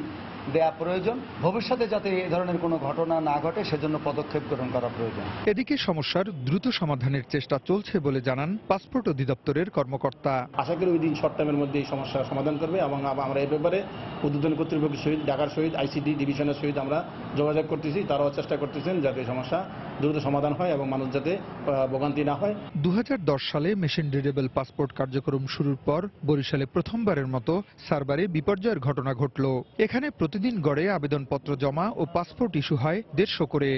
দেয়া প্রয়োজন। ভবিষ্যতে যাতে এ ধরনের কোনো ঘটনা না ঘটে সেজন্য পদক্ষেপ গ্রহণ করা প্রয়োজন। এদিকে সমস্যার দ্রুত সমাধানের চেষ্টা চলছে বলে জানান পাসপোর্ট অধিদপ্তরের কর্মকর্তা। আশা করি ওই দিন শর্ট টাইমের মধ্যে এই সমস্যার সমাধান করবে এবং আমরা এই ব্যাপারে উদ্বোধন কর্তৃপক্ষের সহিত, ঢাকার সহিত, আইসিডি ডিভিশনের সহিত আমরা যোগাযোগ করতেছি। তারাও চেষ্টা করতেছেন যাতে সমস্যা দ্রুত সমাধান হয় এবং মানুষ যাতে ভোগান্তি না হয়। 2010 সালে মেশিন রিডেবল পাসপোর্ট কার্যক্রম শুরুর পর বরিশালে প্রথমবারের মতো সার্ভারে বিপর্যয়ের ঘটনা ঘটল। এখানে প্রতিদিন গড়ে আবেদনপত্র জমা ও পাসপোর্ট ইস্যু হয় 150 করে।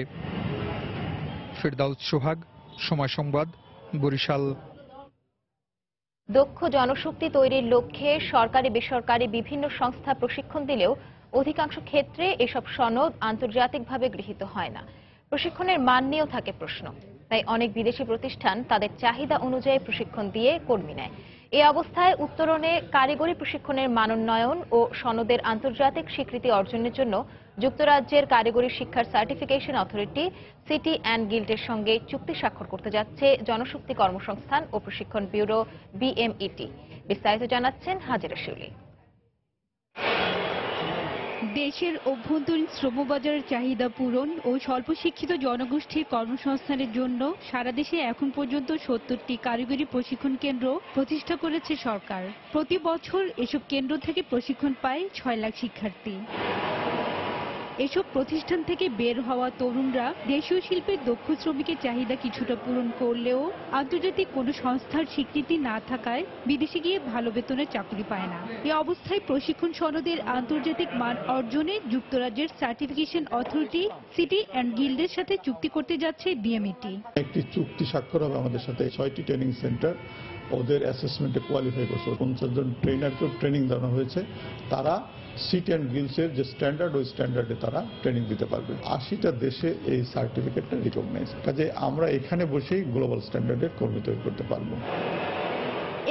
ফিরদৌস সোহাগ, সময় সংবাদ, বরিশাল। দক্ষ জনশক্তি তৈরির লক্ষ্যে সরকারি বেসরকারি বিভিন্ন সংস্থা প্রশিক্ষণ দিলেও অধিকাংশ ক্ষেত্রে এসব সনদ আন্তর্জাতিকভাবে গৃহীত হয় না। প্রশিক্ষণের মান নিয়েও থাকে প্রশ্ন। তাই অনেক বিদেশি প্রতিষ্ঠান তাদের চাহিদা অনুযায়ী প্রশিক্ষণ দিয়ে কর্মী নেয়। এই অবস্থায় উত্তরণে কারিগরি প্রশিক্ষণের মানোন্নয়ন ও সনদের আন্তর্জাতিক স্বীকৃতি অর্জনের জন্য যুক্তরাজ্যের কারিগরি শিক্ষার সার্টিফিকেশন অথরিটি সিটি অ্যান্ড গিল্ডের সঙ্গে চুক্তি স্বাক্ষর করতে যাচ্ছে জনশক্তি কর্মসংস্থান ও প্রশিক্ষণ ব্যুরো বিএমইটি। বিস্তারিত জানাচ্ছেন হাজেরা শিউলি। দেশের অভ্যন্তরীণ শ্রমবাজারের চাহিদা পূরণ ও স্বল্প শিক্ষিত জনগোষ্ঠীর কর্মসংস্থানের জন্য সারা দেশে এখন পর্যন্ত 70টি কারিগরি প্রশিক্ষণ কেন্দ্র প্রতিষ্ঠা করেছে সরকার। প্রতি বছর এসব কেন্দ্র থেকে প্রশিক্ষণ পায় 6 লাখ শিক্ষার্থী। এসব প্রতিষ্ঠান থেকে বের হওয়া তরুণরা দেশীয় শিল্পের দক্ষ শ্রমিকের চাহিদা কিছুটা পূরণ করলেও আন্তর্জাতিক কোনো সংস্থার স্বীকৃতি না থাকায় বিদেশে গিয়ে ভালো বেতনের চাকরি পায় না। এই অবস্থায় প্রশিক্ষণ সনদের আন্তর্জাতিক মান অর্জনে যুক্তরাজ্যের সার্টিফিকেশন অথরিটি সিটি অ্যান্ড গিল্ডের সাথে চুক্তি করতে যাচ্ছে বিএমইটি। একটি চুক্তি স্বাক্ষর হবে আমাদের সাথে। 6টি ট্রেনিং সেন্টার ওদের অ্যাসেসমেন্টে কোয়ালিফাই করছে। 50 জন ট্রেনারকেও ট্রেনিং দেওয়া হয়েছে। তারা সিটি অ্যান্ড গিল্ডসের যে স্ট্যান্ডার্ড, ওই স্ট্যান্ডার্ডে তারা ট্রেনিং দিতে পারবে। 80টা দেশে এই সার্টিফিকেটটা রিকগনাইজ। কাজে আমরা এখানে বসেই গ্লোবাল স্ট্যান্ডার্ডের কর্মী তৈরি করতে পারবো।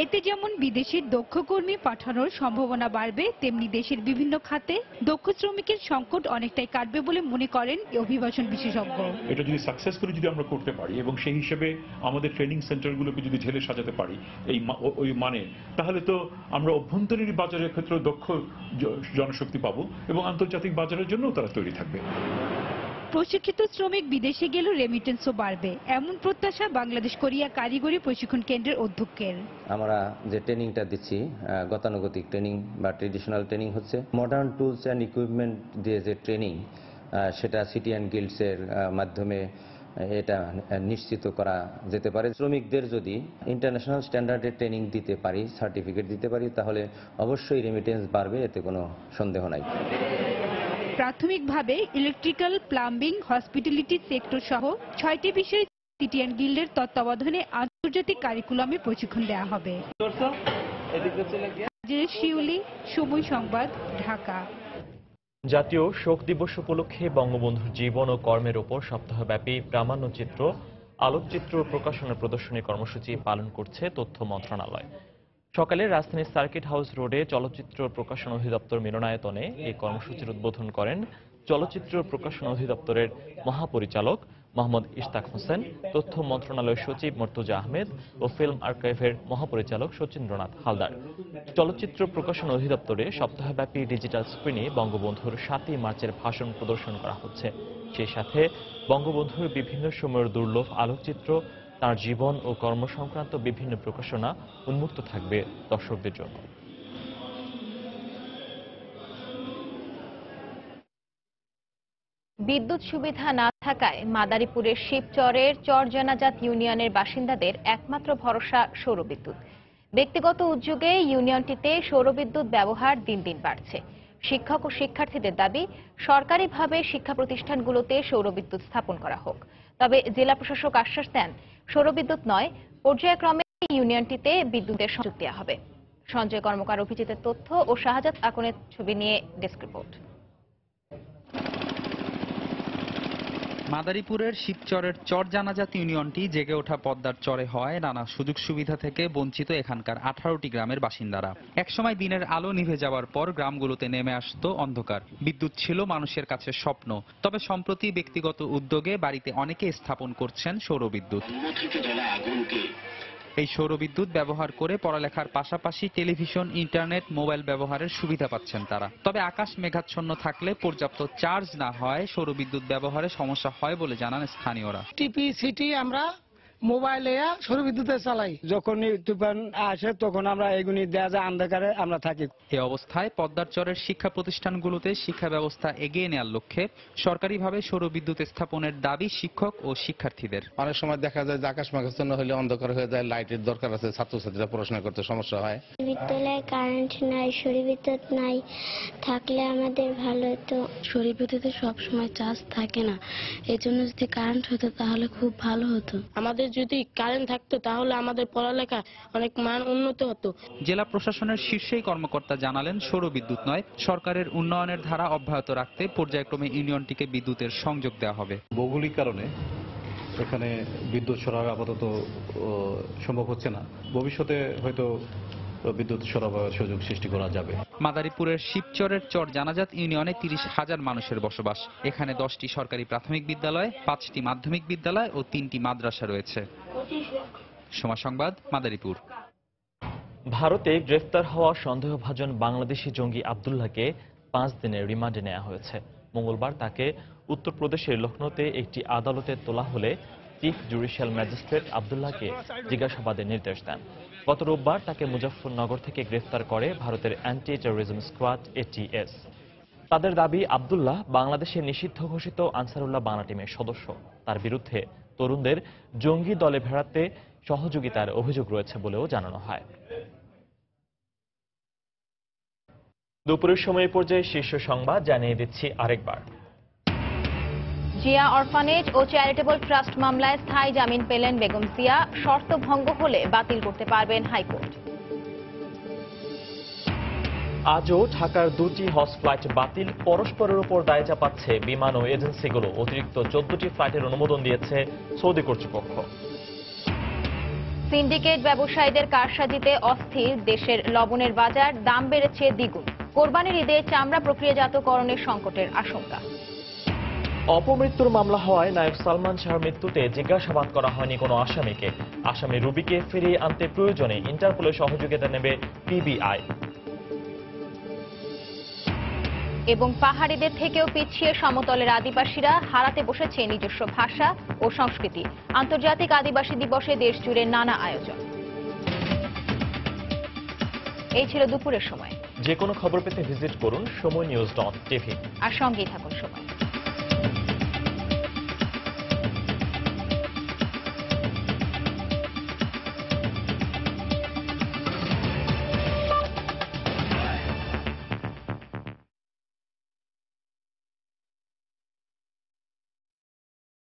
এতে যেমন বিদেশের দক্ষ কর্মী পাঠানোর সম্ভাবনা বাড়বে, তেমনি দেশের বিভিন্ন খাতে দক্ষ শ্রমিকের সংকট অনেকটাই কাটবে বলে মনে করেন অভিবাসন বিশেষজ্ঞ। এটা যদি সাকসেসফুলি যদি আমরা করতে পারি এবং সেই হিসেবে আমাদের ট্রেনিং সেন্টারগুলোকে যদি ঢেলে সাজাতে পারি ওই মানে, তাহলে তো আমরা অভ্যন্তরীণ বাজারের ক্ষেত্রে দক্ষ জনশক্তি পাবো এবং আন্তর্জাতিক বাজারের জন্য তারা তৈরি থাকবে। প্রশিক্ষিত শ্রমিক বিদেশে গেলেও রেমিটেন্সও বাড়বে, এমন প্রত্যাশা বাংলাদেশ কোরিয়া কারিগরি প্রশিক্ষণ কেন্দ্রের অধ্যক্ষের। আমরা যে ট্রেনিংটা দিচ্ছি গতানুগতিক ট্রেনিং বা ট্রেডিশনাল ট্রেনিং হচ্ছে, মডার্ন টুলস অ্যান্ড ইকুইপমেন্ট দিয়ে যে ট্রেনিং সেটা সিটি অ্যান্ড গিল্ডসের মাধ্যমে এটা নিশ্চিত করা যেতে পারে। শ্রমিকদের যদি ইন্টারন্যাশনাল স্ট্যান্ডার্ডের ট্রেনিং দিতে পারি, সার্টিফিকেট দিতে পারি, তাহলে অবশ্যই রেমিটেন্স বাড়বে, এতে কোনো সন্দেহ নাই। প্রাথমিকভাবে ইলেকট্রিক্যাল, প্লাম্বিং, হসপিটালিটি সেক্টর সহ 6টি বিষয়ে সিটি অ্যান্ড গিল্ডের তত্ত্বাবধানে আন্তর্জাতিক কারিকুলামে প্রশিক্ষণ দেওয়া হবে। শিউলি, সময় সংবাদ, ঢাকা। জাতীয় শোক দিবস উপলক্ষে বঙ্গবন্ধুর জীবন ও কর্মের ওপর সপ্তাহব্যাপী প্রামাণ্যচিত্র, আলোকচিত্র প্রকাশনের প্রদর্শনী কর্মসূচি পালন করছে তথ্য মন্ত্রণালয়। সকালে রাজধানীর সার্কিট হাউস রোডে চলচ্চিত্র প্রকাশন অধিদপ্তর মিলনায়তনে এই কর্মসূচির উদ্বোধন করেন চলচ্চিত্র প্রকাশন অধিদপ্তরের মহাপরিচালক মোহাম্মদ ইশতাক হোসেন, তথ্য মন্ত্রণালয়ের সচিব মর্তুজা আহমেদ ও ফিল্ম আর্কাইভের মহাপরিচালক শচীন্দ্রনাথ হালদার। চলচ্চিত্র প্রকাশন অধিদপ্তরে সপ্তাহব্যাপী ডিজিটাল স্ক্রিনে বঙ্গবন্ধুর 7ই মার্চের ভাষণ প্রদর্শন করা হচ্ছে। সেই সাথে বঙ্গবন্ধুর বিভিন্ন সময়ের দুর্লভ আলোকচিত্র, তার জীবন ও কর্ম সংক্রান্ত বিভিন্ন প্রকাশনা উন্মুক্ত থাকবে দর্শকদের জন্য। বিদ্যুৎ সুবিধা না থাকায় মাদারীপুরের শিবচরের চরজানাজাত ইউনিয়নের বাসিন্দাদের একমাত্র ভরসা সৌরবিদ্যুৎ। ব্যক্তিগত উদ্যোগে ইউনিয়নটিতে সৌরবিদ্যুৎ ব্যবহার দিন দিন বাড়ছে। শিক্ষক ও শিক্ষার্থীদের দাবি, সরকারিভাবে শিক্ষা প্রতিষ্ঠানগুলোতে সৌরবিদ্যুৎ স্থাপন করা হোক। তবে জেলা প্রশাসক আশ্বাস দেন, সৌরবিদ্যুৎ নয়, পর্যায়ক্রমে ইউনিয়নটিতে বিদ্যুতের সংযোগ দেওয়া হবে। সঞ্জয় কর্মকার, অভিজিতের তথ্য ও শাহজাদ আকনের ছবি নিয়ে ডেস্ক রিপোর্ট। মাদারীপুরের শিবচরের চরজানাজাত ইউনিয়নটি জেগে ওঠা পদ্মার চরে হওয়ায় নানা সুযোগ সুবিধা থেকে বঞ্চিত এখানকার 18টি গ্রামের বাসিন্দারা। একসময় দিনের আলো নিভে যাওয়ার পর গ্রামগুলোতে নেমে আসতো অন্ধকার। বিদ্যুৎ ছিল মানুষের কাছে স্বপ্ন। তবে সম্প্রতি ব্যক্তিগত উদ্যোগে বাড়িতে অনেকে স্থাপন করছেন সৌরবিদ্যুৎ। এই সৌরবিদ্যুৎ ব্যবহার করে পড়ালেখার পাশাপাশি টেলিভিশন, ইন্টারনেট, মোবাইল ব্যবহারের সুবিধা পাচ্ছেন তারা। তবে আকাশ মেঘাচ্ছন্ন থাকলে পর্যাপ্ত চার্জ না হয় সৌরবিদ্যুৎ ব্যবহারে সমস্যা হয় বলে জানান স্থানীয়রা। টিপি সিটি আমরা মোবাইলে সৌরবিদ্যুতে চালাই, যখন তুফান আসে তখন আমরা এগুলি দেওয়া যায়, অন্ধকারে আমরা থাকি। এই অবস্থায় পদ্মার চরের শিক্ষা প্রতিষ্ঠানগুলোতে শিক্ষা ব্যবস্থা এগিয়ে নেওয়ার লক্ষ্যে সরকারিভাবে সৌরবিদ্যুৎ স্থাপনের দাবি শিক্ষক ও শিক্ষার্থীদের। অনেক সময় দেখা যায় যে আকাশ মেঘাচ্ছন্ন হলে অন্ধকার হয়ে যায়, লাইটের দরকার আছে, ছাত্রছাত্রীরা পড়াশোনা করতে সমস্যা হয়। বিদ্যালয়ে কারেন্ট নাই, সৌরবিদ্যুৎ নাই, থাকলে আমাদের ভালো হতো। সৌরবিদ্যুতে সবসময় চার্জ থাকে না, এজন্য যদি কারেন্ট হতো তাহলে খুব ভালো হতো। আমাদের যদি কারেন্ট থাকতো তাহলে আমাদের পড়ালেখা অনেক মান উন্নত হতো। জেলা প্রশাসনের শীর্ষেই কর্মকর্তা জানালেন, সৌরবিদ্যুৎ নয়, সরকারের উন্নয়নের ধারা অব্যাহত রাখতে পর্যায়ক্রমে ইউনিয়নটিকে বিদ্যুতের সংযোগ দেওয়া হবে। ভৌগোলিক কারণে এখানে বিদ্যুৎ সরবরাহ আপাতত সম্ভব হচ্ছে না, ভবিষ্যতে হয়তো বিদ্যুৎ সরবরাহের সুযোগ সৃষ্টি করা যাবে। মাদারীপুরের শিবচরের চর জানাজাত ইউনিয়নে 30,000 মানুষের বসবাস। এখানে 10টি সরকারি প্রাথমিক বিদ্যালয়, 5টি মাধ্যমিক বিদ্যালয় ও 3টি মাদ্রাসা রয়েছে। সময় সংবাদ, মাদারীপুর। ভারতে গ্রেফতার হওয়া সন্দেহভাজন বাংলাদেশি জঙ্গি আব্দুল্লাহকে 5 দিনের রিমান্ডে নেওয়া হয়েছে। মঙ্গলবার তাকে উত্তরপ্রদেশের লখনৌতে একটি আদালতে তোলা হলে চিফ জুডিশিয়াল ম্যাজিস্ট্রেট আব্দুল্লাহকে জিজ্ঞাসাবাদের নির্দেশ দেন। গত রোববার তাকে মুজফ্ফরনগর থেকে গ্রেফতার করে ভারতের অ্যান্টি টেরোরিজম স্কোয়াড ATS। তাদের দাবি, আব্দুল্লাহ বাংলাদেশের নিষিদ্ধ ঘোষিত আনসারুল্লাহ বাংলা টিমের সদস্য। তার বিরুদ্ধে তরুণদের জঙ্গি দলে ভেড়াতে সহযোগিতার অভিযোগ রয়েছে বলেও জানানো হয়। দুপুরের সময় পর্যায়ে শীর্ষ সংবাদ জানিয়ে দিচ্ছি আরেকবার। জিয়া অরফানেজ ও চ্যারিটেবল ট্রাস্ট মামলায় স্থায়ী জামিন পেলেন বেগম জিয়া। শর্ত ভঙ্গ হলে বাতিল করতে পারবেন হাইকোর্ট। আজও ঢাকার 2টি হজ ফ্লাইট বাতিল। পরস্পরের উপর দায় চাপাচ্ছে বিমান ও এজেন্সিগুলো। অতিরিক্ত 14টি ফ্লাইটের অনুমোদন দিয়েছে সৌদি কর্তৃপক্ষ। সিন্ডিকেট ব্যবসায়ীদের কারসাজিতে অস্থির দেশের লবণের বাজার, দাম বেড়েছে দ্বিগুণ। কোরবানির ঈদে চামড়া প্রক্রিয়াজাতকরণের সংকটের আশঙ্কা। অপমৃত্যুর মামলা হওয়ায় নায়ক সালমান শাহর মৃত্যুতে জিজ্ঞাসাবাদ করা হয়নি কোনো আসামিকে। আসামি রুবিকে ফিরিয়ে আনতে প্রয়োজনে ইন্টারপোলের সহযোগিতা নেবে PBI। এবং পাহাড়িদের থেকেও পিছিয়ে সমতলের আদিবাসীরা হারাতে বসেছে নিজস্ব ভাষা ও সংস্কৃতি। আন্তর্জাতিক আদিবাসী দিবসে দেশ জুড়ে নানা আয়োজন। এই ছিল দুপুরের সময়। যে কোনো খবর পেতে ভিজিট করুন সময়নিউজ.tv। আর সঙ্গেই থাকুন সময়।